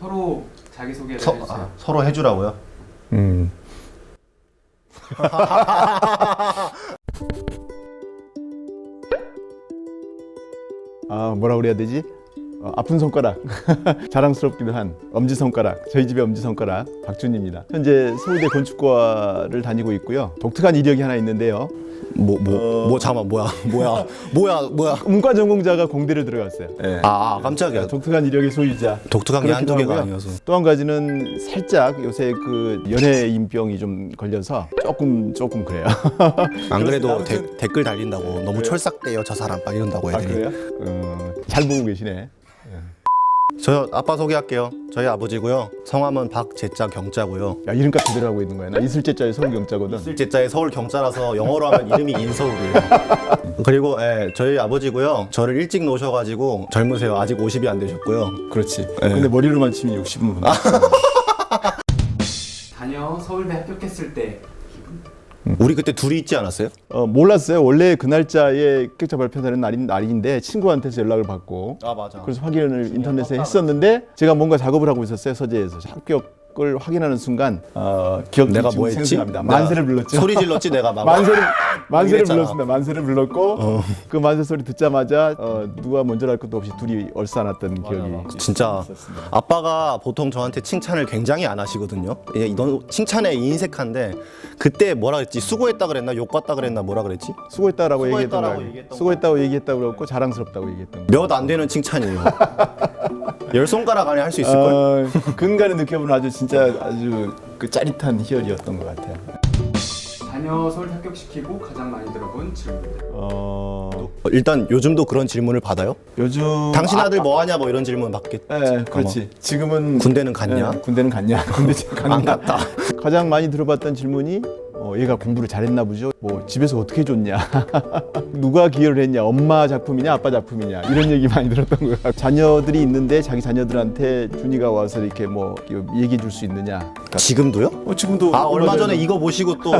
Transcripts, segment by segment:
서로 자기소개를 해주세요. 서로 해주라고요? 뭐라 그래야 되지? 아픈 손가락 자랑스럽기도 한 엄지손가락, 저희 집의 엄지손가락 박준입니다. 현재 서울대 건축과를 다니고 있고요. 독특한 이력이 하나 있는데요. 잠깐만 뭐야? 문과 전공자가 공대를 들어갔어요. 네. 깜짝이야. 독특한 이력의 소유자. 독특한 게 한두 개가 하고요. 아니어서. 또 한 가지는 살짝 요새 그 연예인병이 좀 걸려서 조금 그래요. 안 그래도 댓글 달린다고 너무 그래요? 철삭대요 저 사람 막 이런다고 애들이. 그래요? 잘 보고 계시네. 저 아빠 소개할게요. 저희 아버지고요. 성함은 박제자 경자고요. 야, 이름값 제대로 하고 있는 거야. 나 이슬제자의 서울경자거든. 이슬제자의 서울 경자라서 영어로 하면 이름이 인서울이에요. 그리고 저희 아버지고요. 저를 일찍 놓으셔가지고 젊으세요. 아직 50이 안 되셨고요. 그렇지. 근데 머리로만 치면 60은 자녀 서울대 합격했을 때 우리 그때 둘이 있지 않았어요? 몰랐어요. 원래 그 날짜에 합격자 발표되는 날인데 친구한테서 연락을 받고 맞아. 그래서 확인을 인터넷에 했었는데 제가 뭔가 작업을 하고 있었어요. 서재에서 합격을 확인하는 순간 기억 내가 뭐 했지? 생생합니다. 만세를 불렀죠. 소리 질렀지 내가 막. 만세를 이랬잖아. 불렀습니다. 만세를 불렀고 그 만세 소리 듣자마자 누가 먼저 할 것도 없이 둘이 얼싸안았던 기억이 진짜 있었습니다. 아빠가 보통 저한테 칭찬을 굉장히 안 하시거든요. 너 칭찬에 인색한데 그때 뭐라 그랬지? 수고했다 그랬나? 욕받다 그랬나? 뭐라 그랬지? 수고했다라고 수고했다라고 얘기했던 수고했다고 얘기했다고 그랬고 자랑스럽다고 얘기했던 거. 몇 안 되는 칭찬이에요. 열 손가락 안에 할 수 있을 걸. 근간에 느껴보는 아주 그 짜릿한 희열이었던 것 같아요. 자녀 서울대 합격시키고 가장 많이 들어본 질문. 일단 요즘도 그런 질문을 받아요? 요즘 당신 아들 뭐 하냐? 뭐 이런 질문 받겠지. 네, 그렇지. 지금은 군대는 갔냐? 군대는 갔냐? 군대 안 갔다. 가장 많이 들어봤던 질문이 얘가 공부를 잘했나 보죠. 뭐 집에서 어떻게 해줬냐? 누가 기여를 했냐? 엄마 작품이냐, 아빠 작품이냐? 이런 얘기 많이 들었던 것 같아요. 자녀들이 있는데 자기 자녀들한테 준이가 와서 이렇게 뭐 얘기해 줄 수 있느냐? 그러니까 지금도요? 지금도 얼마 전에 이거 보시고 또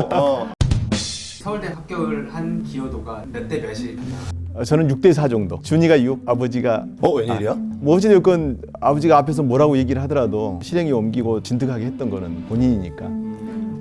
서울대 합격을 한 기여도가 몇 대 몇이 된다? 저는 6대4 정도. 준이가 6, 아버지가 웬일이야? 뭐 어찌됐건 아버지가 앞에서 뭐라고 얘기를 하더라도 실행에 옮기고 진득하게 했던 거는 본인이니까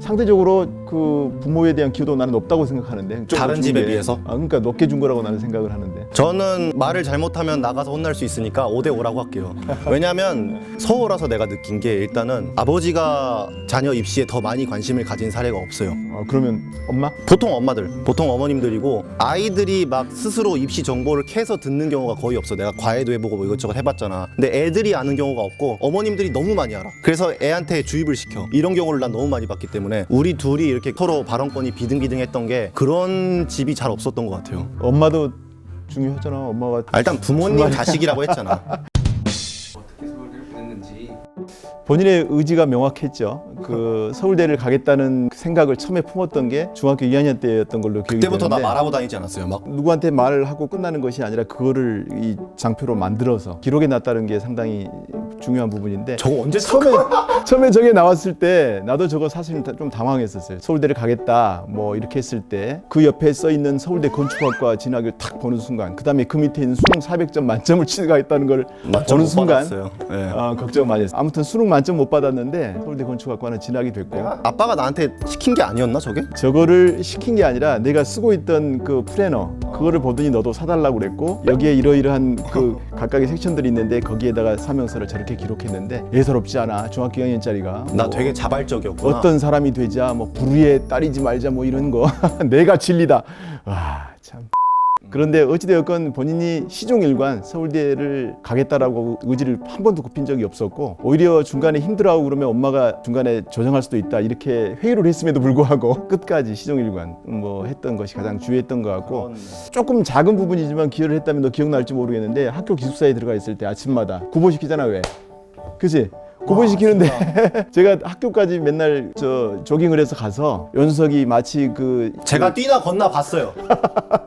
상대적으로 그 부모에 대한 기여도 나는 높다고 생각하는데 다른 집에 비해서? 그러니까 높게 준 거라고 나는 생각을 하는데 저는 말을 잘못하면 나가서 혼날 수 있으니까 5대5라고 할게요. 왜냐면 서울와서 내가 느낀 게 일단은 아버지가 자녀 입시에 더 많이 관심을 가진 사례가 없어요. 그러면 엄마? 보통 엄마들, 보통 어머님들이고 아이들이 막 스스로 입시 정보를 캐서 듣는 경우가 거의 없어. 내가 과외도 해보고 뭐 이것저것 해봤잖아. 근데 애들이 아는 경우가 없고 어머님들이 너무 많이 알아. 그래서 애한테 주입을 시켜. 이런 경우를 난 너무 많이 봤기 때문에 우리 둘이 이렇게 서로 발언권이 비등비등했던 게 그런 집이 잘 없었던 것 같아요. 엄마도 중요하잖아. 엄마가 일단 부모님 자식이라고 했잖아. 어떻게 서울대를 보냈는지. 본인의 의지가 명확했죠. 그 서울대를 가겠다는 생각을 처음에 품었던 게 중학교 2학년 때였던 걸로 기억이 그때부터 나 되는데 말하고 다니지 않았어요? 막 누구한테 말을 하고 끝나는 것이 아니라 그거를 이 장표로 만들어서 기록에 놨다는 게 상당히 중요한 부분인데 저거 언제 처음에 저게 나왔을 때 나도 저거 사실 좀 당황했었어요. 서울대를 가겠다 뭐 이렇게 했을 때 그 옆에 써 있는 서울대 건축학과 진학을 탁 보는 순간 그다음에 그 밑에 있는 수능 400점 만점을 치가했다는 걸 보는 순간 걱정 많이 했어요. 아무튼 수능 만점 못 받았는데 서울대 건축학과는 진학이 됐고 아빠가 나한테 시킨 게 아니었나 저게? 저거를 시킨 게 아니라 내가 쓰고 있던 그 플래너 그거를 보더니 너도 사달라고 그랬고 여기에 이러이러한 그 각각의 섹션들이 있는데 거기에다가 사명서를 저렇게 기록했는데 예사롭지 않아. 중학교 2학년짜리가 나 되게 자발적이었구나. 어떤 사람이 되자 뭐 불의에 따르지 말자 뭐 이런 거 내가 진리다. 와 참. 그런데 어찌되었건 본인이 시종일관 서울대를 가겠다라고 의지를 한 번도 굽힌 적이 없었고 오히려 중간에 힘들어하고 그러면 엄마가 중간에 조정할 수도 있다 이렇게 회유를 했음에도 불구하고 끝까지 시종일관 뭐 했던 것이 가장 주요했던 것 같고 조금 작은 부분이지만 기여를 했다면 너 기억날지 모르겠는데 학교 기숙사에 들어가 있을 때 아침마다 구보시키잖아 왜? 그치? 구보시키는데 제가 학교까지 맨날 조깅을 해서 가서 연수석이 마치 제가 뛰나 건나 봤어요.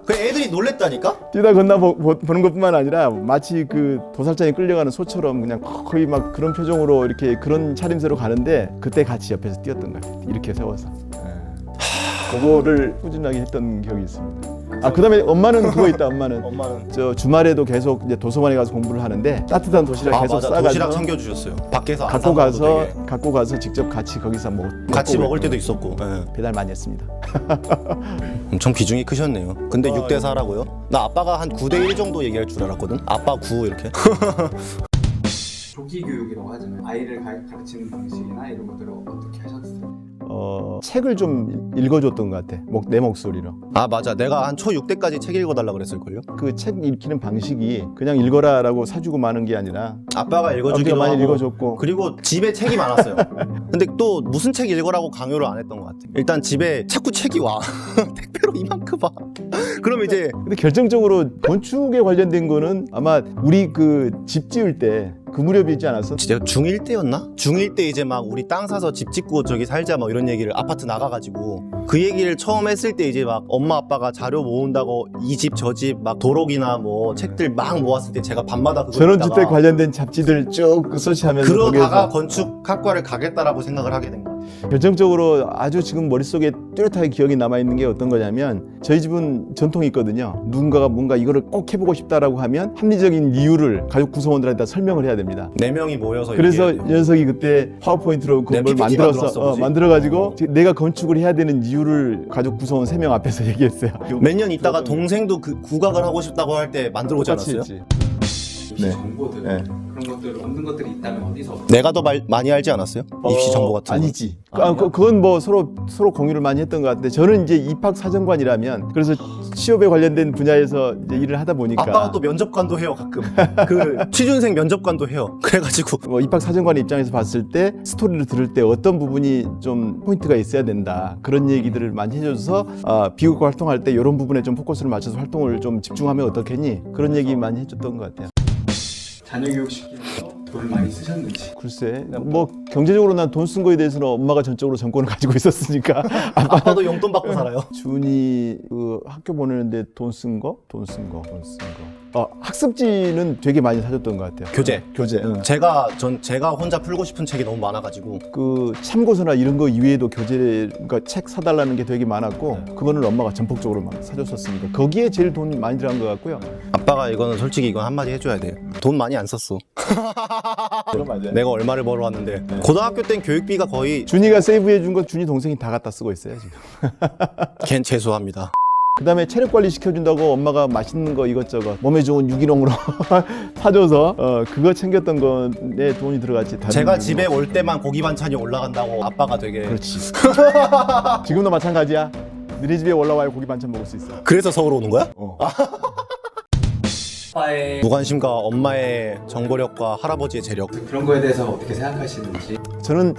그 애들이 놀랬다니까? 뛰다 건너 보는 것뿐만 아니라 마치 그 도살장에 끌려가는 소처럼 그냥 거의 막 그런 표정으로 이렇게 그런 차림새로 가는데 그때 같이 옆에서 뛰었던 거예요. 이렇게 세워서. 그거를 꾸준하게 했던 기억이 있습니다. 아 그다음에 엄마는 그거 있다. 엄마는 엄마는 저 주말에도 계속 이제 도서관에 가서 공부를 하는데 따뜻한 도시락 계속 맞아. 싸가지고 도시락 챙겨주셨어요. 밖에서 안 갖고 사 먹어도 가서 되게. 갖고 가서 직접 같이 거기서 같이 먹고 먹을 때도 있었고. 예. 배달 많이 했습니다. 엄청 비중이 크셨네요. 근데 6대 4라고요? 나 아빠가 한 9대 1 정도 얘기할 줄 알았거든. 아빠 9 이렇게. 조기 교육이라고 하잖아요. 아이를 가르치는 방식이나 이런 것들을 어떻게 하셨어요? 책을 좀 읽어줬던 것 같아. 내 목소리로. 아 맞아. 내가 한 초 6대까지 책 읽어달라 그랬을걸요? 그 책 읽히는 방식이 그냥 읽어라라고 사주고 마는 게 아니라 아빠가 읽어주기도 아버지가 많이 하고 읽어줬고. 그리고 집에 책이 많았어요. 근데 또 무슨 책 읽으라고 강요를 안 했던 것 같아. 일단 집에 자꾸 책이 와. 택배로 이만큼 와. 그럼 이제 근데 결정적으로 건축에 관련된 거는 아마 우리 그 집 지을 때 그 무렵이지 않았어? 진짜 중1 때였나? 중1 때 이제 막 우리 땅 사서 집 짓고 저기 살자 막 이런 얘기를 아파트 나가가지고 그 얘기를 처음 했을 때 이제 막 엄마 아빠가 자료 모은다고 이 집 저 집 막 도록이나 뭐 책들 막 모았을 때 제가 밤마다 그거 전원주택 읽다가 관련된 잡지들 쭉 서치하면서 그러다가 거기에서 건축학과를 가겠다라고 생각을 하게 된 거예요. 결정적으로 아주 지금 머릿속에 뚜렷하게 기억이 남아있는 게 어떤 거냐면 저희 집은 전통이 있거든요. 누군가가 뭔가 이거를 꼭 해보고 싶다라고 하면 합리적인 이유를 가족 구성원들한테 다 설명을 해야 됩니다. 4명이 모여서 그래서 얘기해야 돼요. 녀석이 그때 파워포인트로 그걸 PPT 만들었어, 뭐지? 만들어가지고 내가 건축을 해야 되는 이유를 가족 구성원 3명 앞에서 얘기했어요. 몇 년 있다가 동생도 그 국악을 하고 싶다고 할 때 만들어 오지 똑같이 않았어요? 했지. 입시 네. 정보들 네. 그런 것들 얻는 것들이 있다면 어디서? 내가 더 많이 알지 않았어요? 입시 정보 같은 거. 아니지. 아니야? 그건 뭐 서로 공유를 많이 했던 것 같은데 저는 이제 입학 사정관이라면 그래서 취업에 관련된 분야에서 이제 일을 하다 보니까 아빠가 또 면접관도 해요 가끔. 그 취준생 면접관도 해요. 그래가지고 뭐 입학 사정관의 입장에서 봤을 때 스토리를 들을 때 어떤 부분이 좀 포인트가 있어야 된다 그런 얘기들을 많이 해줘서 비교과 활동할 때 이런 부분에 좀 포커스를 맞춰서 활동을 좀 집중하면 어떻겠니 그런 얘기 많이 해줬던 것 같아요. 자녀 교육 시키면서 돈을 많이 쓰셨는지. 글쎄 뭐 경제적으로 난 돈 쓴 거에 대해서는 엄마가 전적으로 전권을 가지고 있었으니까 아빠도 용돈 받고 살아요. 준이 그 학교 보내는데 돈 쓴 거. 학습지는 되게 많이 사줬던 것 같아요. 교재. 응. 제가 혼자 풀고 싶은 책이 너무 많아가지고 그 참고서나 이런 거 이외에도 교재, 그러니까 책 사달라는 게 되게 많았고 그거는 엄마가 전폭적으로 막 사줬었으니까 거기에 제일 돈이 많이 들어간 것 같고요. 아빠가 이거는 솔직히 이건 한마디 해줘야 돼요. 돈 많이 안 썼어. 그럼 맞아요. 내가 얼마를 벌어왔는데 고등학교 땐 교육비가 거의 준이가 세이브해 준 거 준이 동생이 다 갖다 쓰고 있어요 지금. 걘 죄송합니다. 그다음에 체력 관리 시켜준다고 엄마가 맛있는 거 이것저것 몸에 좋은 유기농으로 사줘서 그거 챙겼던 거에 돈이 들어갔지. 다른 제가 거. 집에 올 때만 고기 반찬이 올라간다고 아빠가 되게 그렇지. 지금도 마찬가지야. 너네 집에 올라와야 고기 반찬 먹을 수 있어. 그래서 서울 오는 거야? 아빠의 무관심과 엄마의 정보력과 할아버지의 재력. 그런 거에 대해서 어떻게 생각하시는지. 저는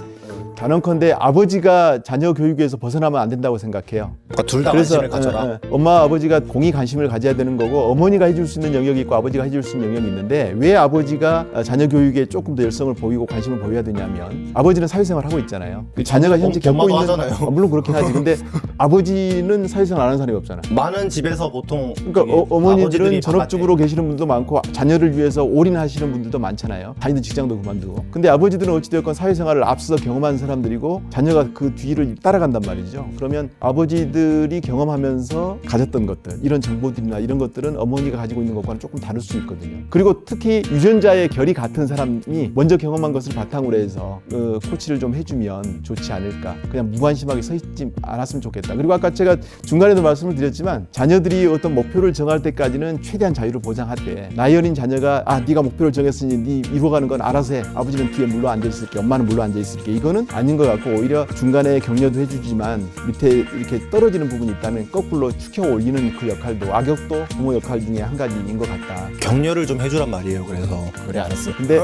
단언컨대 아버지가 자녀 교육에서 벗어나면 안 된다고 생각해요. 그러니까 둘 다 관심을 가져라. 엄마 아버지가 공이 관심을 가져야 되는 거고 어머니가 해줄 수 있는 영역이 있고 아버지가 해줄 수 있는 영역이 있는데 왜 아버지가 자녀 교육에 조금 더 열성을 보이고 관심을 보여야 되냐면 아버지는 사회생활 하고 있잖아요. 그 자녀가 현재 겪고 엄마도 있는 하잖아요. 물론 그렇긴 하지. 근데 아버지는 사회생활 안 하는 사람이 없잖아. 많은 집에서 보통 그러니까 저기 어머니들은 아버지들이 전업주부로 계시는 분들도 많고 자녀를 위해서 올인하시는 분들도 많잖아요. 다니던 직장도 그만두고. 근데 아버지들은 어찌되었건 사회생활을 앞서서 경험한 사람들이고 자녀가 그 뒤를 따라간단 말이죠. 그러면 아버지들이 경험하면서 가졌던 것들, 이런 정보들이나 이런 것들은 어머니가 가지고 있는 것과는 조금 다를 수 있거든요. 그리고 특히 유전자의 결이 같은 사람이 먼저 경험한 것을 바탕으로 해서 코치를 좀 해주면 좋지 않을까. 그냥 무관심하게 서 있지 않았으면 좋겠다. 그리고 아까 제가 중간에도 말씀을 드렸지만 자녀들이 어떤 목표를 정할 때까지는 최대한 자유를 보장하되 나이 어린 자녀가 네가 목표를 정했으니 네 이루어가는 건 알아서 해. 아버지는 뒤에 물러 앉아 있을게. 엄마는 물러 앉아 있을게. 이거는 아닌 것 같고 오히려 중간에 격려도 해주지만 밑에 이렇게 떨어지는 부분이 있다면 거꾸로 축혀 올리는 그 역할도 악역도 부모 역할 중에 한 가지인 것 같다. 격려를 좀 해주란 말이에요. 그래서 그래 알았어. 근데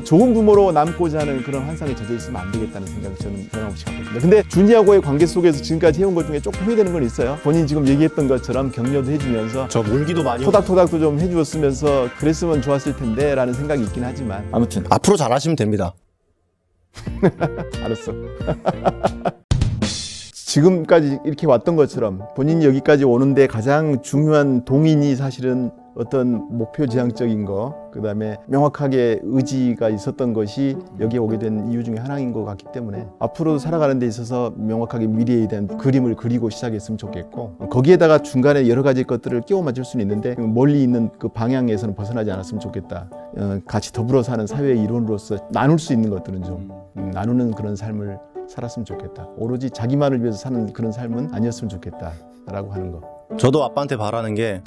좋은 부모로 남고자 하는 그런 환상에 젖어 있으면 안 되겠다는 생각을 저는 변함없이 갖고 있습니다. 근데 준이하고의 관계 속에서 지금까지 해온 것 중에 조금 후회되는 건 있어요. 본인이 지금 얘기했던 것처럼 격려도 해주면서 저 물기도 많이 토닥토닥도 좀 해주었으면서 그랬으면 좋았을 텐데 라는 생각이 있긴 하지만 아무튼 앞으로 잘하시면 됩니다. 알았어. 지금까지 이렇게 왔던 것처럼 본인이 여기까지 오는데 가장 중요한 동인이 사실은 어떤 목표 지향적인 거, 그다음에 명확하게 의지가 있었던 것이 여기에 오게 된 이유 중에 하나인 것 같기 때문에 앞으로 살아가는 데 있어서 명확하게 미래에 대한 그림을 그리고 시작했으면 좋겠고, 거기에다가 중간에 여러 가지 것들을 끼워 맞출 수는 있는데 멀리 있는 그 방향에서는 벗어나지 않았으면 좋겠다. 같이 더불어 사는 사회의 일원으로서 나눌 수 있는 것들은 좀 나누는 그런 삶을 살았으면 좋겠다. 오로지 자기만을 위해서 사는 그런 삶은 아니었으면 좋겠다라고 하는 거. 저도 아빠한테 바라는 게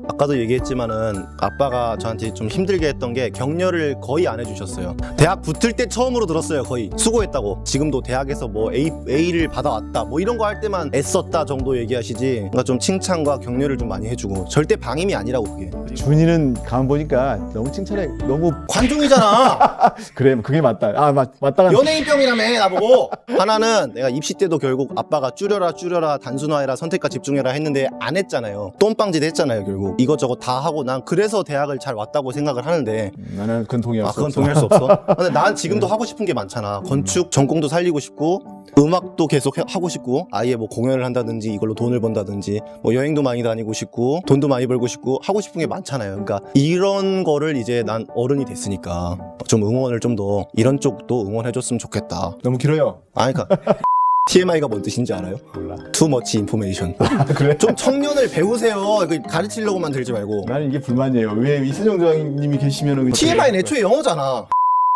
아까도 얘기했지만은 아빠가 저한테 좀 힘들게 했던 게 격려를 거의 안 해주셨어요. 대학 붙을 때 처음으로 들었어요. 거의 수고했다고. 지금도 대학에서 뭐 A를 받아왔다 뭐 이런 거 할 때만 애썼다 정도 얘기하시지, 그러니까 좀 칭찬과 격려를 좀 많이 해주고, 절대 방임이 아니라고 그게. 준이는 가만 보니까 너무 칭찬해. 너무 관종이잖아. 그래, 그게 맞다. 아, 맞다가 연예인병이라며 나보고. 하나는 내가 입시 때도 결국 아빠가 줄여라 단순화해라 선택과 집중해라 했는데 안 했잖아요. 똥방짓 했잖아요. 결국 이것저것 다 하고, 난 그래서 대학을 잘 왔다고 생각을 하는데. 나는 그건 동의할 수 그건 없어. 동의할 수 없어? 근데 난 지금도 하고 싶은 게 많잖아. 건축 전공도 살리고 싶고, 음악도 계속 하고 싶고, 아예 뭐 공연을 한다든지 이걸로 돈을 번다든지, 뭐 여행도 많이 다니고 싶고, 돈도 많이 벌고 싶고, 하고 싶은 게 많잖아요. 그러니까 이런 거를 이제 난 어른이 됐으니까 좀 응원을 좀 더 이런 쪽도 응원해줬으면 좋겠다. 너무 길어요. 아니 그러니까 TMI가 뭔 뜻인지 알아요? 몰라. Too much information. 그래? 좀 청년을 배우세요. 가르치려고만 들지 말고. 나는 이게 불만이에요. 왜 이세정 조장님이 계시면은 TMI는 애초에 영어잖아.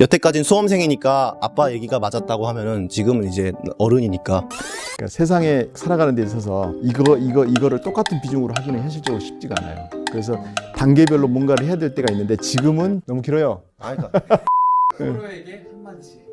여태까진 수험생이니까 아빠 얘기가 맞았다고 하면은 지금은 이제 어른이니까. 그러니까 세상에 살아가는 데 있어서 이거를 똑같은 비중으로 하기는 현실적으로 쉽지가 않아요. 그래서 단계별로 뭔가를 해야 될 때가 있는데 지금은 너무 길어요. 아니 그러니까 서로에게 한마디씩.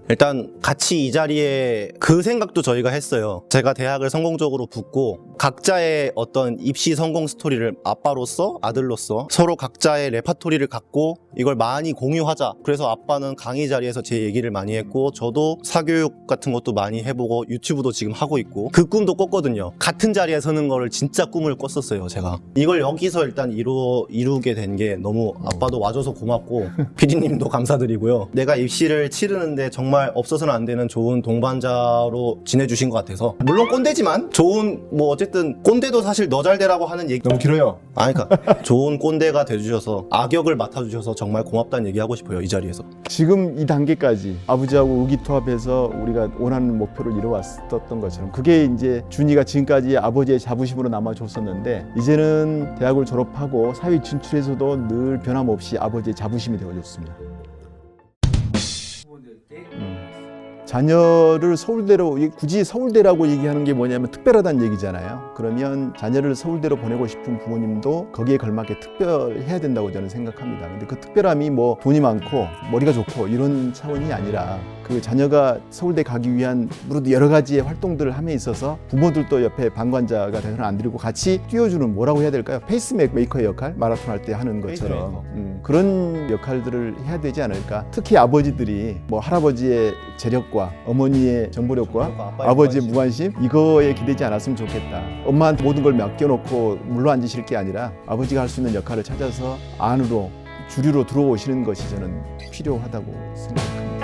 일단 같이 이 자리에 그 생각도 저희가 했어요. 제가 대학을 성공적으로 붙고 각자의 어떤 입시 성공 스토리를 아빠로서 아들로서 서로 각자의 레파토리를 갖고 이걸 많이 공유하자. 그래서 아빠는 강의 자리에서 제 얘기를 많이 했고, 저도 사교육 같은 것도 많이 해보고 유튜브도 지금 하고 있고, 그 꿈도 꿨거든요. 같은 자리에 서는 거를 진짜 꿈을 꿨었어요. 제가 이걸 여기서 일단 이루게 된 게 너무 아빠도 와줘서 고맙고 PD님도 감사드리고요. 내가 입시를 치르는데 정말 없어서는 안 되는 좋은 동반자로 지내주신 것 같아서, 물론 꼰대지만 좋은, 뭐 어쨌든 꼰대도 사실 너 잘 되라고 하는 얘기. 너무 길어요. 아니 그러니까 좋은 꼰대가 돼주셔서, 악역을 맡아주셔서 정말 고맙다는 얘기 하고 싶어요. 이 자리에서. 지금 이 단계까지 아버지하고 의기투합해서 우리가 원하는 목표를 이뤄왔었던 것처럼, 그게 이제 준이가 지금까지 아버지의 자부심으로 남아줬었는데, 이제는 대학을 졸업하고 사회 진출에서도 늘 변함없이 아버지의 자부심이 되어줬습니다. 부모님들께 자녀를 서울대로, 굳이 서울대라고 얘기하는 게 뭐냐면 특별하다는 얘기잖아요. 그러면 자녀를 서울대로 보내고 싶은 부모님도 거기에 걸맞게 특별해야 된다고 저는 생각합니다. 근데 그 특별함이 뭐 돈이 많고 머리가 좋고 이런 차원이 아니라, 그 자녀가 서울대 가기 위한 여러 가지의 활동들을 함에 있어서 부모들도 옆에 방관자가 되서는 안 되고 같이 띄워주는, 뭐라고 해야 될까요? 페이스메이커의 역할? 마라톤 할 때 하는 것처럼 그런 역할들을 해야 되지 않을까. 특히 아버지들이 뭐 할아버지의 재력과 어머니의 정보력과 아버지의 무관심, 이거에 기대지 않았으면 좋겠다. 엄마한테 모든 걸 맡겨놓고 물러앉으실 게 아니라 아버지가 할 수 있는 역할을 찾아서 안으로, 주류로 들어오시는 것이 저는 필요하다고 생각합니다.